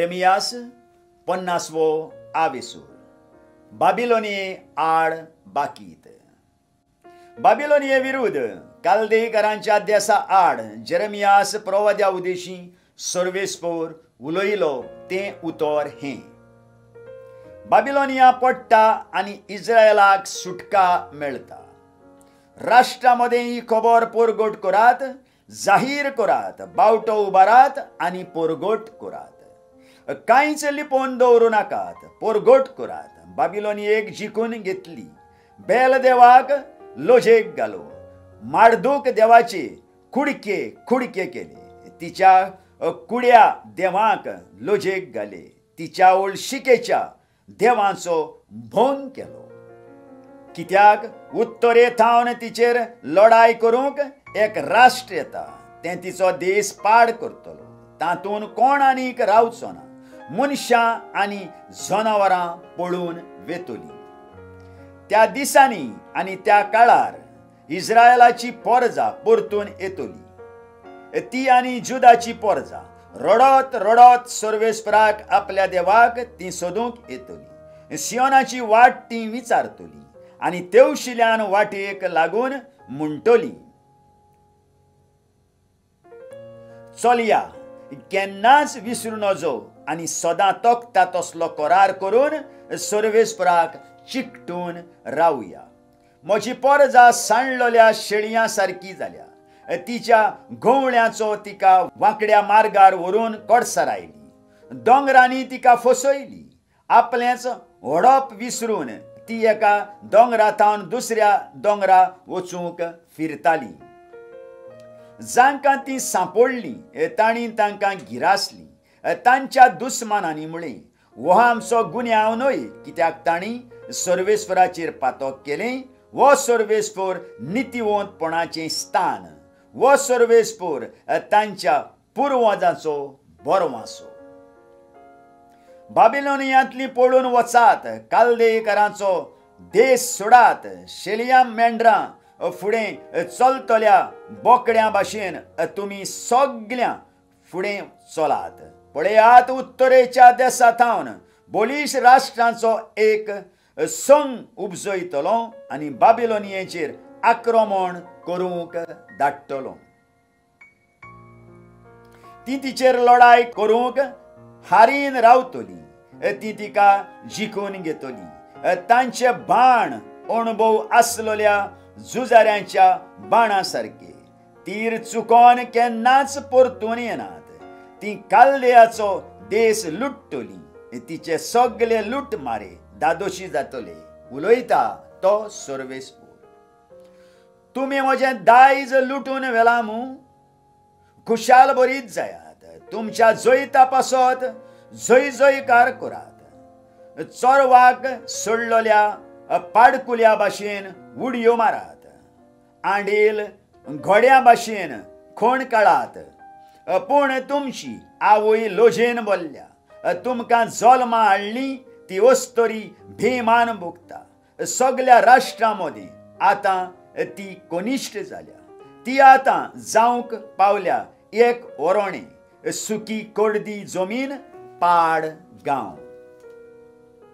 जेरेमियास 50वो आविसूर. बाबिलोनिये आड बाकीत. बाबिलोनिये विरुद्ध कालदेकारांच्या देसा आड जेरेमियास प्रवाद्या उदेशी सर्वेस्पोर उलयलो तें उतर हें. बाबिलोनिया पडटा आनी इस्रायलाक सुटका मेळटा. राष्ट्रामध्ये ही खबर पोरगोट करात, जाहीर करात, बावटो उबारात आनी पोरगोट करात. कांयच लिपोवन दवरूं नाकात, पोरगोट करात. बाबिलोनियेक जिखून घेतली, बेल देवाक लोजेक घालो, मार्दूक देवाचे कुडके कुडके केले, तिच्या कुड्या देवाक लोजेक घाले, तिच्या ओळशिकेच्या देवाचो भोंग केलो. कित्याक उत्तरेथावन तिचेर लढाई करूंक एक राष्ट्र येता, तें तिचो देश पाड करतलो. तातूंत कोण आनीक रावचो ना, मनशां आनी जनावरां पळून वेतली. त्या दिसांनी आनी त्या काळार इस्रायलाची पोरजां परतून येतली. ती आनी जुदाची पोरजां रडत रडत सर्वेस्पराक आपल्या देवाक ती सोदूंक येतली. सियोनाची वाट ती विचारतली आनी तेवशिल्यान वाटेक लागून म्हणटली, चलया, केन्नाच विसरू नजो आनी सदां तोखता तसलो करार करून सर्वेस्पराक चिकटून रावया. म्हजी पोरजां सांडलेल्या शेळयां सारकी जाल्या. तिच्या घोवळ्याचो तिका वांकड्या मार्गार व्हरून कोडसार आयली. दोंगरांनी तिका फसयली. आपलेंच व्हडप विसरून ती एका दोंगराथावन दुसऱ्या दोंगरा वचूंक फिरताली. जांकां ती सांपडली तांणी तांकां गिरासली. तांच्या दुस्मानांनी म्हळें, हो आमचो गुन्यांव न्हय, कित्याक तांणी सर्वेस्पराचेर पातक केलें. हो सर्वेस्पर नितिवंतपणाचें स्थान, हो सर्वेस्पर तांच्या पुर्वजांचो बरवासो. बाबिलोनियांतली पळून वचात, कालदेकारांचो देश सोडात. शेलिया मेंढरां फुडें चलतल्या बोकड्यां भाशेन तुमी सगळ्यां फुडें चलात. पळयात, उत्तरेच्या देशांतावन बोलीश राष्ट्रांचो एक संघ उपजयतलो आनी बाबिलोनियेचेर आक्रमण करूंक धाडटलो. ती तिचेर लढाई करूंक हारीन रावतली. ती तिका जिखून घेतली. तांचे बाण अणभव आसलेल्या झुजाऱ्यांच्या बाणा सारके. तीर चुकोन केन्नाच परतून येनात. ती कालदेयाचो देश लुटतली. तिचे सगळे लूट मारे दादोशी जातले. उलयता तो सर्वेस्पर. तुमी म्हजें दायज लुटून व्हेलां मूं? खुशाल बरीच जायात. तुमच्या जैता पासत जय जयकार करात. चोरवाक सोडलेल्या पाडकुल्या भाशेन उडयो मारात. आंडील घोड्या भाशेन खोण काळात. पूण तुमची आवय लोजेन बोल्ल्या. तुमकां जल्मा हाडली ती वस्तरी भिमान भोगता. सगळ्या राष्ट्रां मदीं आतां ती कनिश्ट जाल्या. ती आतां जावंक पावल्या एक ओरोणें, सुकी कोडदी जमीन, पाड गांव.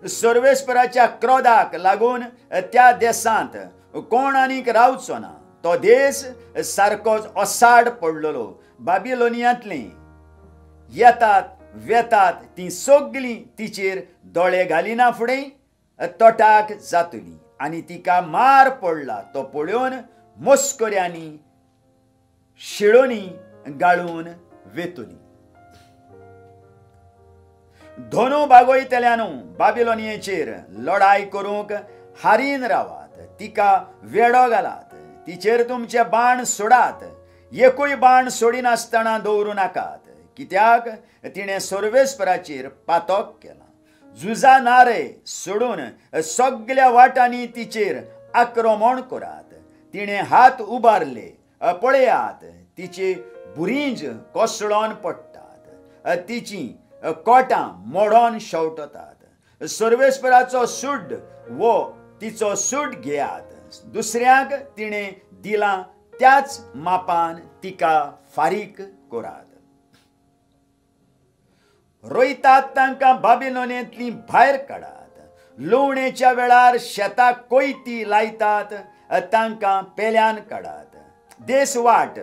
सर्वेस्पराच्या क्रोधाक लागून त्या देशांत कोण आनीक रावचो ना. तो देश सारकोच ओसाड पडलेलो. बाबिलोनियांतली येतात वेतात ती सगळीं तिचेर दोळे घालिना फुडें तोटाक जातली आनी तिका मार पडला तो पळोवन मस्कऱ्यांनी शिळोनी गाळून वेतली. धोनू बागोयतल्यानू बाबिलोनियेचेर लढाई करूंक हारीन रावात. तिका वेडो घालात. तिचेर तुमचे बाण सोडात. एकूय बाण सोडिनासतना दवरूं नाकात, कित्याक तिणें सर्वेस्पराचेर पातक केला. झुजा नारे सोडून सगळ्या वाटांनी तिचेर आक्रमण करात. तिणें हात उबारले. पळयात, तिचे बुरींज कोसळोन पडटात. तिची कोटां मोडोन शेवटतात. सर्वेस्पराचो सूड वो तिचो सूड घेयात. दुसऱ्याक तिणें दिलां त्याच मापान तिका फारीक करात. रोयतात तांकां बाबिलोनेंतली भायर काडात, लुवणेच्या वेळार शेताक कोयती लायतात, तांकां पेल्यान काडात, देस वाट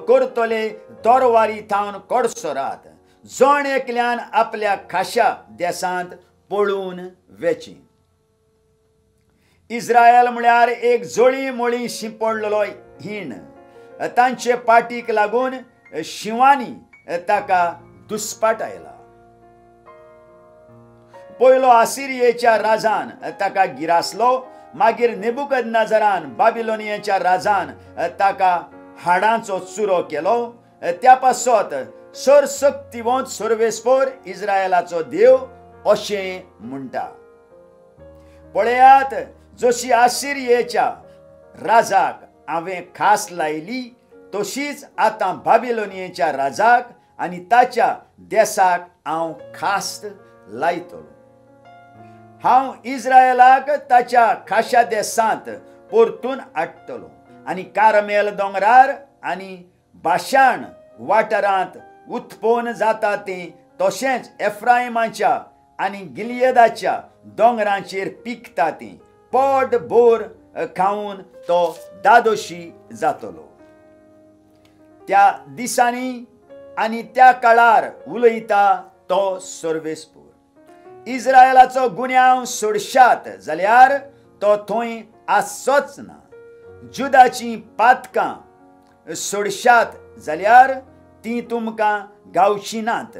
करतले तोरवारी थावन कोडसोरात, जण एकल्यान आपल्या खाशा देसांत पळून वेची. इस्रायल म्हळ्यार एक जोळी मोळी शिंपडलेलो हिण, तांचे पाटीक लागून शिवांनी ताका दुस्पाट आयला. पयलो आसिरियेच्या राजान ताका गिरासलो, मागीर नेबुकदनेझरान बाबिलोनियाच्या राजान ताका हाडांचो चुरो केलो. त्या पासत सरसक्तीवंत सर्वेस्पर इस्रायलाचो देव अशें म्हणटा. पळयात, जशी आसिरियेच्या राजाक हांवें खास लायली, तशीच आतां बाबिलोनियेच्या राजाक आनी ताच्या देसाक हांव खास लायतलो. हांव इस्रायलाक ताच्या खाशा देसांत परतून हाडटलो आनी कार्मेल दोंगरार आनी बाशाण वाठारांत उत्पन्न जाता तें, तशेंच एफ्राइमाच्या आनी गिलियदाच्या दोंगरांचेर पिकता तें पोट भर खावन तो दादोशी जातलो. त्या दिसांनी आनी त्या काळार उलयता तो सर्वेस्पर. इस्रायलाचो गुन्यांव सोडशात जाल्यार तो थंय आसचोच ना. जुदाची पातकां सोडशात जाल्यार ती तुमकां गावची नात,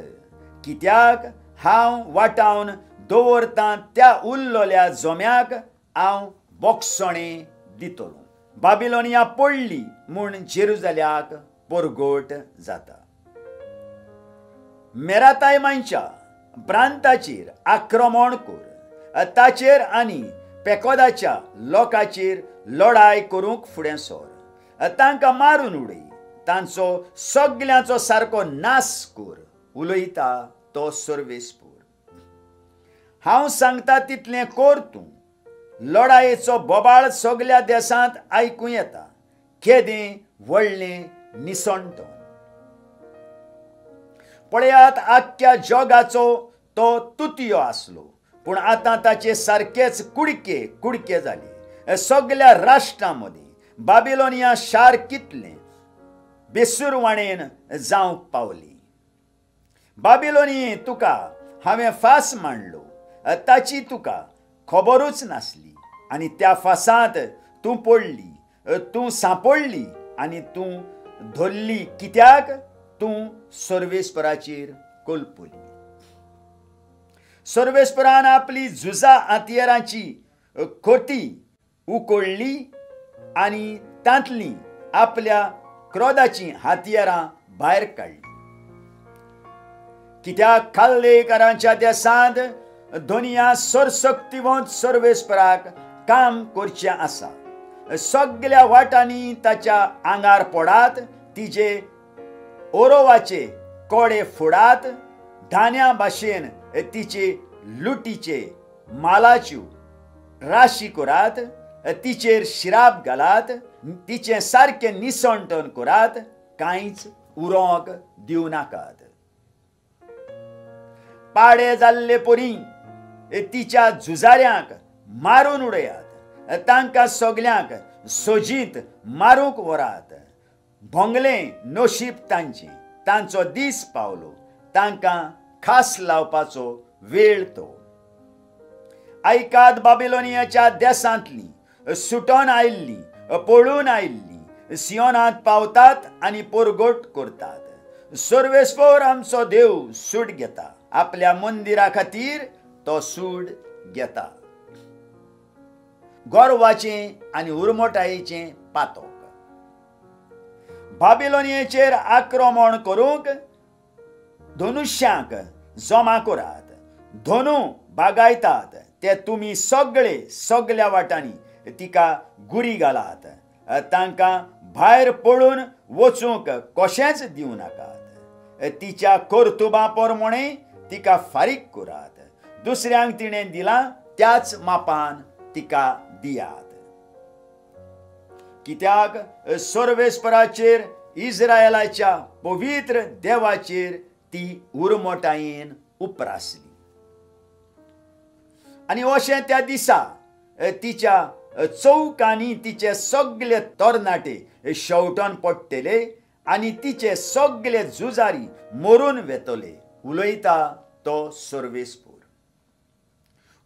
कित्याक हांव वाटावन दवरतां त्या उरलोल्या जोम्याक हांव बोगसणें दितलो. बाबिलोनिया पडली म्हूण जेरुसलेमाक परगट जाता. मेरातायमांच्या प्रांताचेर आक्रमण कर, ताचेर आनी पेकोदाच्या लोकांचेर लढाय करूंक फुडें सर. तांकां मारून उडय, तांचो सगल्यांचो सारको नाश कर, उलयता तो सर्वेस्पर. हांव सांगता तितलें कर तूं. लढायेचो बोबाळ सगल्या देसांत आयकूं येता, केदें व्हडलें निसणटोन. पळयात, आख्ख्या जगाचो तो तुतयो आसलो, पूण आतां ताचे सारकेच कुडके कुडके जाले. सगल्या राष्ट्रां मदीं बाबिलोनिया शार कितलें बेसूरवाणेन जावंक पावली. बाबिलोनिये तुका हांवें फास मांडलो, ताची तुका खबरूच नासली, आनी त्या फासांत तूं पडली, तूं सांपडली आनी तूं धरली, कित्याक तूं सर्वेस्पराचेर कलपली. सर्वेस्परान आपली झुजा हातयारांची खोटी उखडली आनी तांतली आपल्या क्रोधाची हातयारां भायर काडली. कित्याक खाल्लेकारांच्या देसांत दुनिया सरशक्तीवंत सर्वेस्पराक काम करचें आसा. सगल्या वाटांनी ताच्या आंगार पडात, तिचे ओरोवाचे कोडे फोडात, धान्या भाशेन तिचे लुटीचे मालाच्यो राशी करात, तिचेर शिराप घालात, तिचें सारकें निसणटन करात, कांयच उरोंक दिवं नाकात. पाडे जाल्ले परी तिच्या झुजाऱ्यांक मारून उडयात, तांकां सगल्यांक सोजीत मारूंक व्हरात. भोंगलें नशीब तांचें, तांचो दीस पावलो, तांकां खास लावपाचो वेळ तो. आयकात, बाबिलोनियाच्या देसांतली सुटोन आयिल्ली पळून आयिल्ली सियोनांत पावतात आनी परगट करतात. सर्वेस्पर आमचो देव सूट घेता, आपल्या मंदिरा खातीर तो सूट घेता. गोरवाचें आनी उर्मोटायेचें पातोक. बाबिलोनियेचेर आक्रमण करूंक धनुश्यांक जमा करात. धनु बागायतात ते तुमी सगळे सगल्या वाटांनी तिका गुरी घालात. तांकां भायर पळून वचूंक कशेंच दिवं नाकात. तिच्या कर्तुबां प्रमाणे तिका फारीक करात. दुसऱ्यांक तिणें दिलां त्याच मापान तिका दियात. कित्याक सर्वेस्पराचेर इस्रायलाच्या पवित्र देवाचेर ती उर्मोटायेन उप्रासली. आनी अशें त्या दिसा तिच्या चौकांनी तिचे सगळे तरणाटे शेवटोन पडटले आनी तिचे सगळे झुजारी मरून वेतले. उलयता तो सर्वेस्पूर.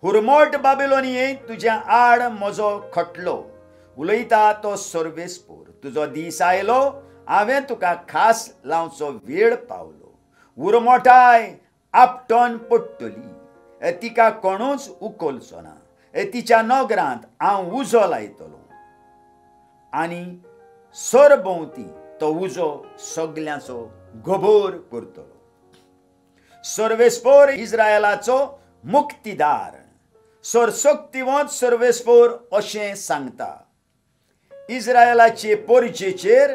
हुरमोट बाबिलोनिये, तुज्या आड म्हजो खटलो. उलयता तो सर्वेस्पूर. तुजो दीस आयलो, हांवें तुका खास लावचो वेळ पावलो. उरमोटाय आपटोन पडटली, तिका कोणूच उखलचो ना. तिच्या नगरांत हांव उजो लायतलो आनी सरभोंवती तो उजो सगल्यांचो घोबोर करतलो. सर्वेस्पोर इस्रायलाचो मुक्तीदार. सरशक्तिवंत सर्वेस्पोर अशें सांगता, इस्रायलाचे पोरजेचेर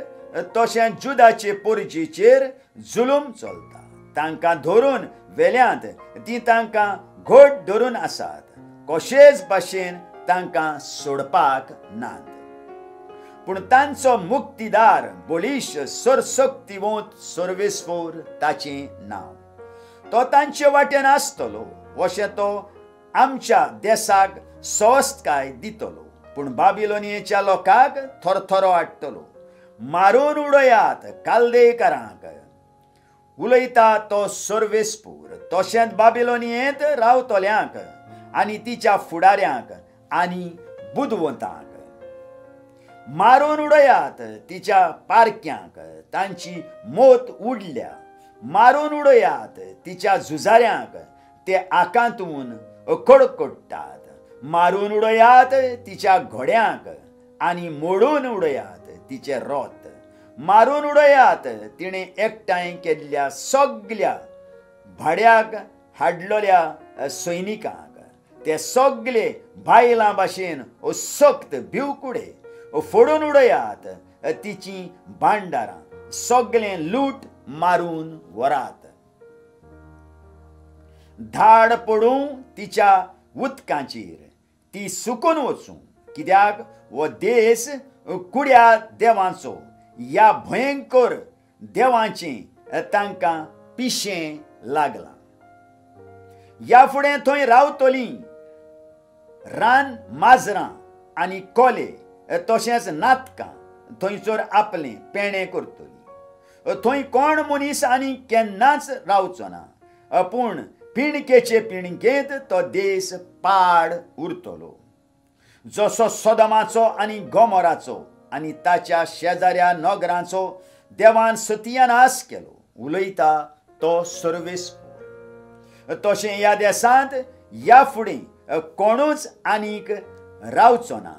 तशें जुदाचे पोरजेचेर जुलूम चलता. तांकां धरून वेल्यांत ती तांकां घोट धरून आसात. कशेच भाशेन तांकां सोडपाक नात. पूण तांचो मुक्तीदार बळीश सरशक्तिवंत सर्वेस्पोर ताचें नांव. तो तांचे वाटेन आसतलो. अशें तो आमच्या देशाक स्वस्थकाय दितलो. पूण बाबिलोनियेच्या लोकांक थरथरो हाडटलो. मारून उडयात काल्देकारांक. उलयता तो सर्वेस्पूर. तशेंच बाबिलोनियेंत रावतल्यांक आनी तिच्या फुडाऱ्यांक आनी बुदवंतांक. मारून उडयात तिच्या पारक्यांक, तांची मोत उडल्या. मारून उडयात तिच्या झुजाऱ्यांक, ते आकांतून कडकडटात. मारून उडयात तिच्या घोड्यांक आनी मोडून उडयात तिचे रोथ. मारून उडयात तिणे एकठांय केल्ल्या सगळ्या भाड्याक हाडलेल्या सैनिकांक. ते सगळे बायलां भाशेन सक्त भिवकुडे. फोडून उडयात तिची भांडारां. सगळें लूट मारून व्हरात. धाड पडूं तिच्या उदकांचेर, ती सुकून वचूं. कित्याक हो देश कुड्या देवांचो, ह्या भयंकर देवांचें तांकां पिशें लागलां. ह्या फुडें थंय रावतलीं रान माजरां आनी कोले, तशेंच नातकां थंयसर आपलें पेणें करतलीं. थंय कोण मनीस आनी केन्नाच रावचो ना. पूण पिणकेचे पिणकेंत तो देश पाड उरतलो. जसो सोदोमाचो आनी गोमोराचो आनी ताच्या शेजाऱ्या नगरांचो देवान सत्यानाश केलो. उलयता तो सर्वेस्पूर. तशें ह्या देशांत ह्या फुडें कोणूच आनीक रावचो ना.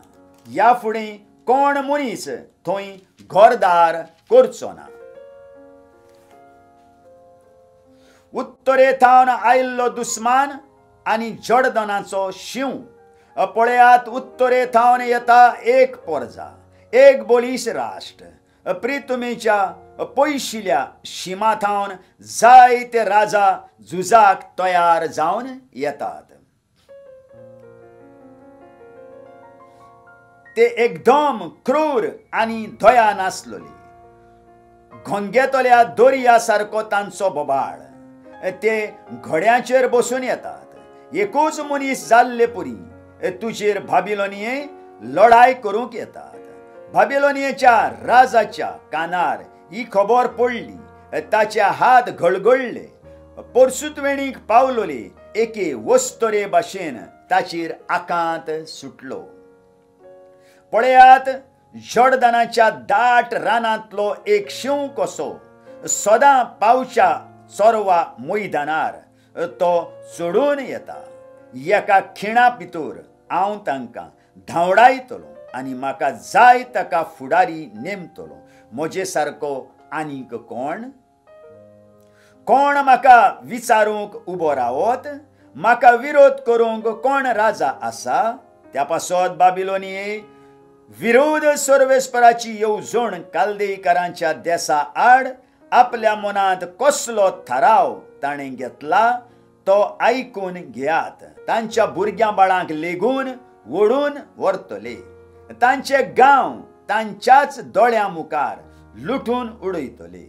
ह्या फुडें कोण मनीस थंय घरदार करचो ना. उत्तरेथावन आयिल्लो दुस्मान आनी जडदनाचो शिव. पळयात, उत्तरेथावन येता एक पोरजा, एक बळीश राष्ट्र. प्रितुमेच्या पयशिल्या शिमाथावन जायते राजा झुजाक तयार जावन येतात. ते एकदम क्रूर आनी दया नासलोली. घोंगेतल्या दोरया सारको तांचो बोबाळ. ते घोड्यांचेर बसून येतात. एकूच मनीस जाल्ले पुरी तुजेर बाबिलोनिये लढाय करूंक येतात. बाबिलोनियेच्या राजाच्या कानार ही खबर पडली. ताचे हात गळगळले. परसुतवेणीक पावलोले एके वस्तरे भाशेन ताचेर आकांत सुटलो. पळयात, जडदानाच्या दाट रानांतलो एक शिव कसो सदां पावच्या चोरवा मैदानार तो चडून येता. एका खिणा भितर हांव तांकां धांवडायतलो आनी म्हाका जाय ताका फुडारी नेमतलो. म्हजे सारको आनीक कोण? कोण म्हाका विचारूंक उबो रावत? म्हाका विरोध करूंक कोण राजा आसा? त्या पासत बाबिलोनिये विरोध सर्वेस्पराची येवजण काल्देकारांच्या देशा आड आपल्या मनांत कसलो थाराव ताणें घेतला तो आयकून घेयात. तांच्या भुरग्यां बाळांक लेगून ओडून व्हरतले. तांचे गांव तांच्याच दोळ्यां मुखार लुटून उडयतले.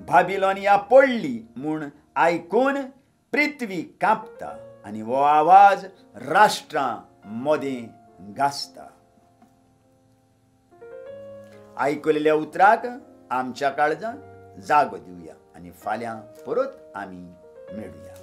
बाबिलोनिया पडली म्हूण आयकून पृथ्वी कांपता आणि वो आवाज राष्ट्रां मदें गाजता. आयकलेल्या उतराक आमच्या काळजांत जागो दिवया आणि फाल्यां परत आमी मेळुया.